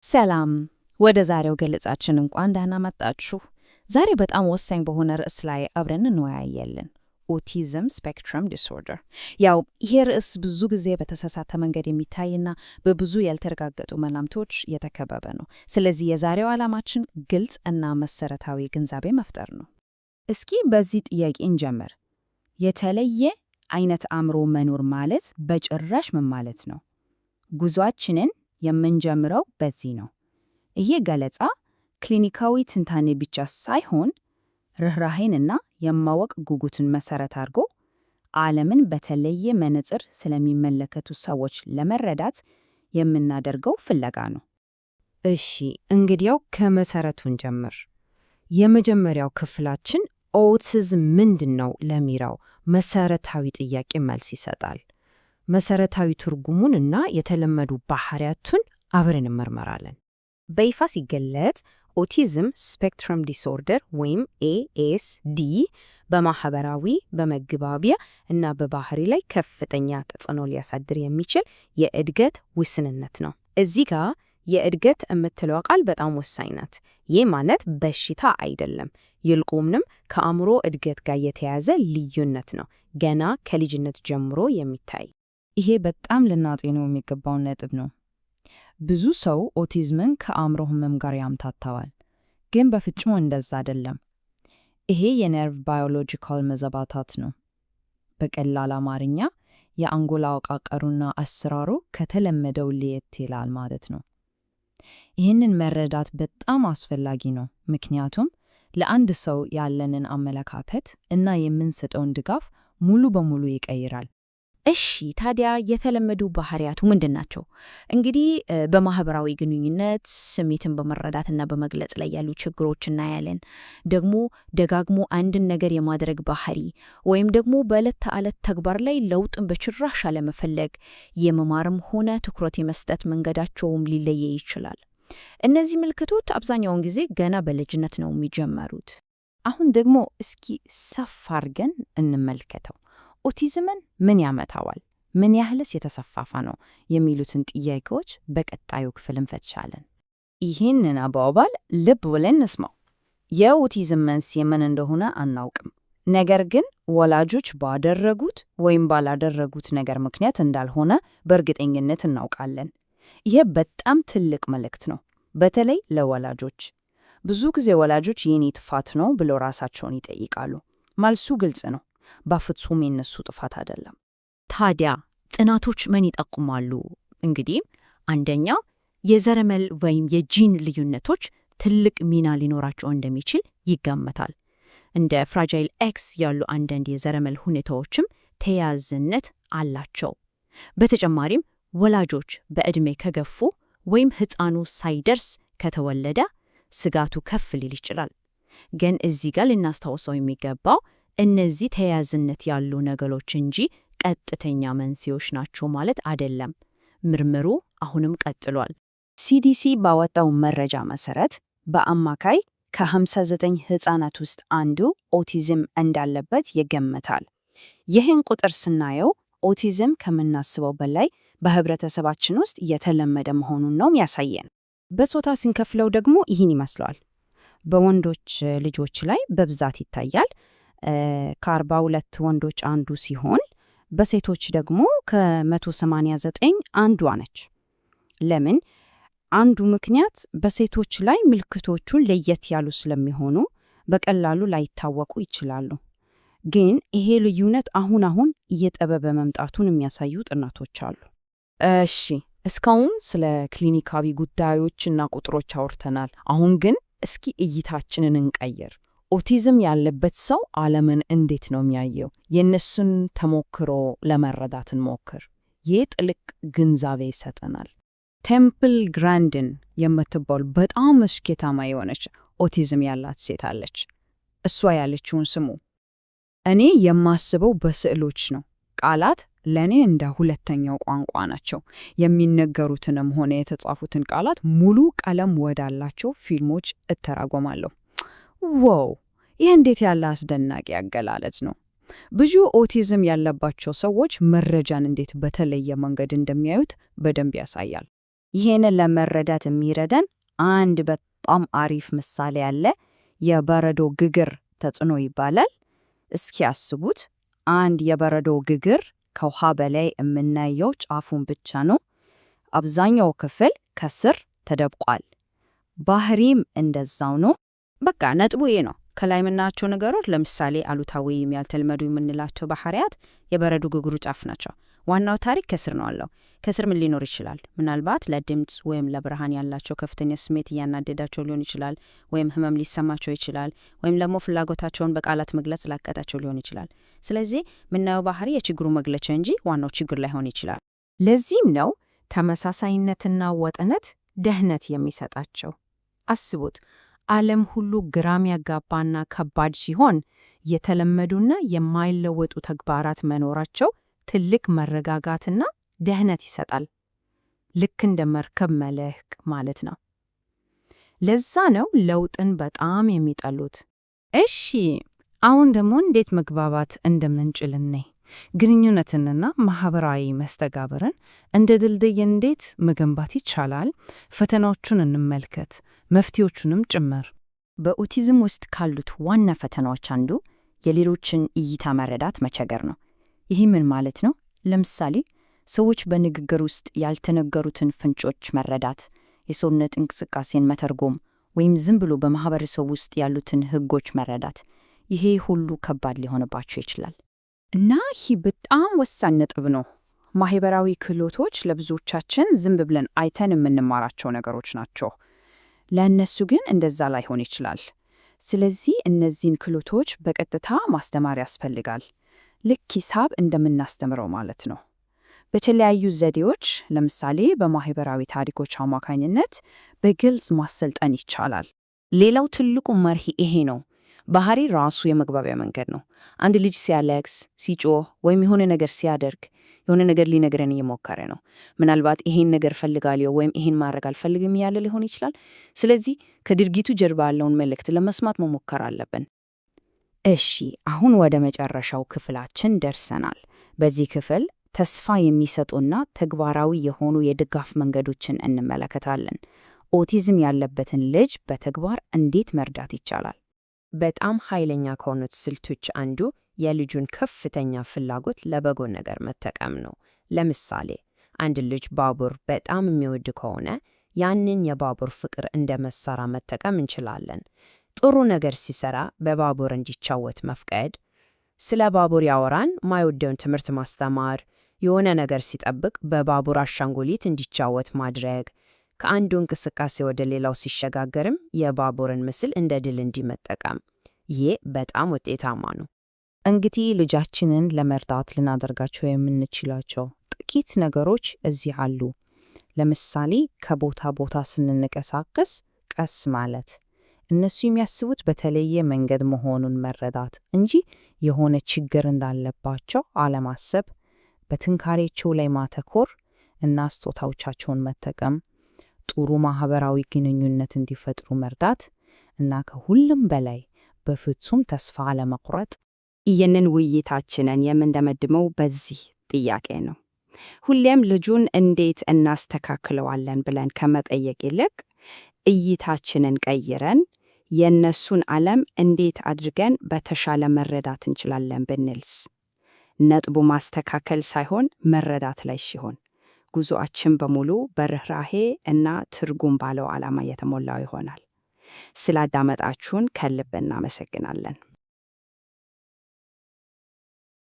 ሰላም ወደ ዛሬው ገለጻችን እንኳን ደህና መጣችሁ። ዛሬ በጣም ወሳኝ በሆነ ርዕስ ላይ አብረን እንወያያለን። ኦቲዝም ስፔክትረም ዲስኦርደር። ያው ይሄ ርዕስ ብዙ ጊዜ በተሳሳተ መንገድ የሚታይና በብዙ ያልተረጋገጡ መላምቶች የተከበበ ነው። ስለዚህ የዛሬው ዓላማችን ግልጽ እና መሰረታዊ ግንዛቤ መፍጠር ነው። እስኪ በዚህ ጥያቄ እንጀምር። የተለየ አይነት አእምሮ መኖር ማለት በጭራሽ ምን ማለት ነው? ጉዟችንን የምንጀምረው በዚህ ነው። ይሄ ገለጻ ክሊኒካዊ ትንታኔ ብቻ ሳይሆን ርህራሄንና የማወቅ ጉጉትን መሰረት አድርጎ ዓለምን በተለየ መነጽር ስለሚመለከቱ ሰዎች ለመረዳት የምናደርገው ፍለጋ ነው። እሺ፣ እንግዲያው ከመሰረቱን ጀምር። የመጀመሪያው ክፍላችን ኦቲዝም ምንድን ነው ለሚለው መሰረታዊ ጥያቄ መልስ ይሰጣል። መሰረታዊ ትርጉሙን እና የተለመዱ ባህሪያቱን አብረን እንመርመራለን። በይፋ ሲገለጽ ኦቲዝም ስፔክትረም ዲስኦርደር ወይም ኤኤስዲ በማህበራዊ በመግባቢያ እና በባህሪ ላይ ከፍተኛ ተጽዕኖ ሊያሳድር የሚችል የእድገት ውስንነት ነው። እዚህ ጋር የእድገት የምትለው ቃል በጣም ወሳኝ ናት። ይህ ማለት በሽታ አይደለም፣ ይልቁንም ከአእምሮ እድገት ጋር የተያዘ ልዩነት ነው፣ ገና ከልጅነት ጀምሮ የሚታይ። ይሄ በጣም ልናጤነው የሚገባውን ነጥብ ነው። ብዙ ሰው ኦቲዝምን ከአእምሮ ህመም ጋር ያምታታዋል፣ ግን በፍጹም እንደዛ አይደለም። ይሄ የነርቭ ባዮሎጂካል መዛባታት ነው። በቀላል አማርኛ የአንጎል አወቃቀሩና አሰራሩ ከተለመደው ለየት ይላል ማለት ነው። ይህንን መረዳት በጣም አስፈላጊ ነው፣ ምክንያቱም ለአንድ ሰው ያለንን አመለካከት እና የምንሰጠውን ድጋፍ ሙሉ በሙሉ ይቀይራል። እሺ፣ ታዲያ የተለመዱ ባህሪያቱ ምንድን ናቸው? እንግዲህ በማህበራዊ ግንኙነት ስሜትን በመረዳትና በመግለጽ ላይ ያሉ ችግሮች እናያለን። ደግሞ ደጋግሞ አንድን ነገር የማድረግ ባህሪ ወይም ደግሞ በዕለት ተዕለት ተግባር ላይ ለውጥን በጭራሽ አለመፈለግ፣ የመማርም ሆነ ትኩረት የመስጠት መንገዳቸውም ሊለየ ይችላል። እነዚህ ምልክቶች አብዛኛውን ጊዜ ገና በልጅነት ነው የሚጀመሩት። አሁን ደግሞ እስኪ ሰፋ አድርገን እንመልከተው። ኦቲዝምን ምን ያመጣዋል? ምን ያህልስ የተሰፋፋ ነው? የሚሉትን ጥያቄዎች በቀጣዩ ክፍል እንፈትሻለን። ይህንን አባባል ልብ ብለን እንስማው። የኦቲዝም መንስኤ ምን እንደሆነ አናውቅም፣ ነገር ግን ወላጆች ባደረጉት ወይም ባላደረጉት ነገር ምክንያት እንዳልሆነ በእርግጠኝነት እናውቃለን። ይህ በጣም ትልቅ መልእክት ነው፣ በተለይ ለወላጆች። ብዙ ጊዜ ወላጆች የኔ ጥፋት ነው ብለው ራሳቸውን ይጠይቃሉ። መልሱ ግልጽ ነው፣ በፍጹም የነሱ ጥፋት አይደለም። ታዲያ ጥናቶች ምን ይጠቁማሉ? እንግዲህ አንደኛ የዘረመል ወይም የጂን ልዩነቶች ትልቅ ሚና ሊኖራቸው እንደሚችል ይገመታል። እንደ ፍራጃይል ኤክስ ያሉ አንዳንድ የዘረመል ሁኔታዎችም ተያያዥነት አላቸው። በተጨማሪም ወላጆች በዕድሜ ከገፉ ወይም ሕፃኑ ሳይደርስ ከተወለደ ስጋቱ ከፍ ሊል ይችላል። ግን እዚህ ጋር ልናስታውሰው የሚገባው እነዚህ ተያያዥነት ያሉ ነገሮች እንጂ ቀጥተኛ መንስኤዎች ናቸው ማለት አይደለም። ምርምሩ አሁንም ቀጥሏል። ሲዲሲ ባወጣው መረጃ መሰረት በአማካይ ከ59 ሕፃናት ውስጥ አንዱ ኦቲዝም እንዳለበት ይገመታል። ይህን ቁጥር ስናየው ኦቲዝም ከምናስበው በላይ በህብረተሰባችን ውስጥ የተለመደ መሆኑን ነው ያሳየን። በጾታ ስንከፍለው ደግሞ ይህን ይመስላል። በወንዶች ልጆች ላይ በብዛት ይታያል። ከ42 ወንዶች አንዱ ሲሆን በሴቶች ደግሞ ከ189 አንዷ ነች። ለምን? አንዱ ምክንያት በሴቶች ላይ ምልክቶቹን ለየት ያሉ ስለሚሆኑ በቀላሉ ላይታወቁ ይችላሉ። ግን ይሄ ልዩነት አሁን እየጠበበ መምጣቱን የሚያሳዩ ጥናቶች አሉ። እሺ፣ እስካሁን ስለ ክሊኒካዊ ጉዳዮችና ቁጥሮች አውርተናል። አሁን ግን እስኪ እይታችንን እንቀይር። ኦቲዝም ያለበት ሰው ዓለምን እንዴት ነው የሚያየው? የእነሱን ተሞክሮ ለመረዳት እንሞክር። ይህ ጥልቅ ግንዛቤ ይሰጠናል። ቴምፕል ግራንድን የምትባል በጣም ስኬታማ የሆነች ኦቲዝም ያላት ሴት አለች። እሷ ያለችውን ስሙ። እኔ የማስበው በስዕሎች ነው። ቃላት ለእኔ እንደ ሁለተኛው ቋንቋ ናቸው። የሚነገሩትንም ሆነ የተጻፉትን ቃላት ሙሉ ቀለም ወዳላቸው ፊልሞች እተራጎማለሁ። ዋው! ይህ እንዴት ያለ አስደናቂ አገላለጽ ነው! ብዙ ኦቲዝም ያለባቸው ሰዎች መረጃን እንዴት በተለየ መንገድ እንደሚያዩት በደንብ ያሳያል። ይሄንን ለመረዳት የሚረዳን አንድ በጣም አሪፍ ምሳሌ አለ። የበረዶ ግግር ተጽዕኖ ይባላል። እስኪ ያስቡት፣ አንድ የበረዶ ግግር ከውሃ በላይ የምናየው ጫፉን ብቻ ነው። አብዛኛው ክፍል ከስር ተደብቋል። ባህሪም እንደዛው ነው። በቃ ነጥቡ ይሄ ነው። ከላይ የምናያቸው ነገሮች ለምሳሌ አሉታዊ ያልተለመዱ የምንላቸው ባህሪያት የበረዶ ግግሩ ጫፍ ናቸው። ዋናው ታሪክ ከስር ነው አለው። ከስር ምን ሊኖር ይችላል? ምናልባት ለድምፅ ወይም ለብርሃን ያላቸው ከፍተኛ ስሜት እያናደዳቸው ሊሆን ይችላል፣ ወይም ህመም ሊሰማቸው ይችላል፣ ወይም ደግሞ ፍላጎታቸውን በቃላት መግለጽ ላቃታቸው ሊሆን ይችላል። ስለዚህ የምናየው ባህሪ የችግሩ መግለጫ እንጂ ዋናው ችግር ላይሆን ይችላል። ለዚህም ነው ተመሳሳይነትና ወጥነት ደህንነት የሚሰጣቸው። አስቡት፣ ዓለም ሁሉ ግራም ያጋባና ከባድ ሲሆን የተለመዱና የማይለወጡ ተግባራት መኖራቸው ትልቅ መረጋጋትና ደህንነት ይሰጣል። ልክ እንደ መርከብ መልህቅ ማለት ነው። ለዛ ነው ለውጥን በጣም የሚጠሉት። እሺ፣ አሁን ደግሞ እንዴት መግባባት እንደምንችል እንይ። ግንኙነትንና ማህበራዊ መስተጋብርን እንደ ድልድይ እንዴት መገንባት ይቻላል? ፈተናዎቹን እንመልከት፣ መፍትሄዎቹንም ጭምር። በኦቲዝም ውስጥ ካሉት ዋና ፈተናዎች አንዱ የሌሎችን እይታ መረዳት መቸገር ነው። ይህ ምን ማለት ነው? ለምሳሌ ሰዎች በንግግር ውስጥ ያልተነገሩትን ፍንጮች መረዳት፣ የሰውነት እንቅስቃሴን መተርጎም፣ ወይም ዝም ብሎ በማህበረሰቡ ውስጥ ያሉትን ህጎች መረዳት፣ ይሄ ሁሉ ከባድ ሊሆንባቸው ይችላል። እና ይህ በጣም ወሳኝ ነጥብ ነው። ማህበራዊ ክህሎቶች ለብዙዎቻችን ዝም ብለን አይተን የምንማራቸው ነገሮች ናቸው። ለእነሱ ግን እንደዛ ላይሆን ይችላል። ስለዚህ እነዚህን ክህሎቶች በቀጥታ ማስተማር ያስፈልጋል። ልክ ሂሳብ እንደምናስተምረው ማለት ነው። በተለያዩ ዘዴዎች፣ ለምሳሌ በማህበራዊ ታሪኮች አማካኝነት በግልጽ ማሰልጠን ይቻላል። ሌላው ትልቁ መርህ ይሄ ነው። ባህሪ ራሱ የመግባቢያ መንገድ ነው። አንድ ልጅ ሲያለቅስ፣ ሲጮህ ወይም የሆነ ነገር ሲያደርግ የሆነ ነገር ሊነግረን እየሞከረ ነው። ምናልባት ይሄን ነገር ፈልጋለሁ ወይም ይሄን ማድረግ አልፈልግም እያለ ሊሆን ይችላል። ስለዚህ ከድርጊቱ ጀርባ ያለውን መልእክት ለመስማት መሞከር አለብን። እሺ፣ አሁን ወደ መጨረሻው ክፍላችን ደርሰናል። በዚህ ክፍል ተስፋ የሚሰጡና ተግባራዊ የሆኑ የድጋፍ መንገዶችን እንመለከታለን። ኦቲዝም ያለበትን ልጅ በተግባር እንዴት መርዳት ይቻላል? በጣም ኃይለኛ ከሆኑት ስልቶች አንዱ የልጁን ከፍተኛ ፍላጎት ለበጎ ነገር መጠቀም ነው። ለምሳሌ አንድ ልጅ ባቡር በጣም የሚወድ ከሆነ ያንን የባቡር ፍቅር እንደ መሳሪያ መጠቀም እንችላለን። ጥሩ ነገር ሲሰራ በባቡር እንዲጫወት መፍቀድ፣ ስለ ባቡር ያወራን ማይወደውን ትምህርት ማስተማር፣ የሆነ ነገር ሲጠብቅ በባቡር አሻንጉሊት እንዲጫወት ማድረግ፣ ከአንዱ እንቅስቃሴ ወደ ሌላው ሲሸጋገርም የባቡርን ምስል እንደ ድል እንዲመጠቀም። ይሄ በጣም ውጤታማ ነው። እንግዲህ ልጃችንን ለመርዳት ልናደርጋቸው የምንችላቸው ጥቂት ነገሮች እዚህ አሉ። ለምሳሌ ከቦታ ቦታ ስንንቀሳቀስ ቀስ ማለት፣ እነሱ የሚያስቡት በተለየ መንገድ መሆኑን መረዳት እንጂ የሆነ ችግር እንዳለባቸው አለማሰብ፣ በጥንካሬያቸው ላይ ማተኮር እና ስጦታዎቻቸውን መጠቀም፣ ጥሩ ማህበራዊ ግንኙነት እንዲፈጥሩ መርዳት እና ከሁሉም በላይ በፍጹም ተስፋ አለመቁረጥ። ይህንን ውይይታችንን የምንደመድመው በዚህ ጥያቄ ነው። ሁሌም ልጁን እንዴት እናስተካክለዋለን ብለን ከመጠየቅ ይልቅ እይታችንን ቀይረን የእነሱን ዓለም እንዴት አድርገን በተሻለ መረዳት እንችላለን ብንልስ? ነጥቡ ማስተካከል ሳይሆን መረዳት ላይ ሲሆን ጉዞአችን በሙሉ በርህራሄ እና ትርጉም ባለው ዓላማ የተሞላው ይሆናል። ስላዳመጣችሁን ከልብ እናመሰግናለን።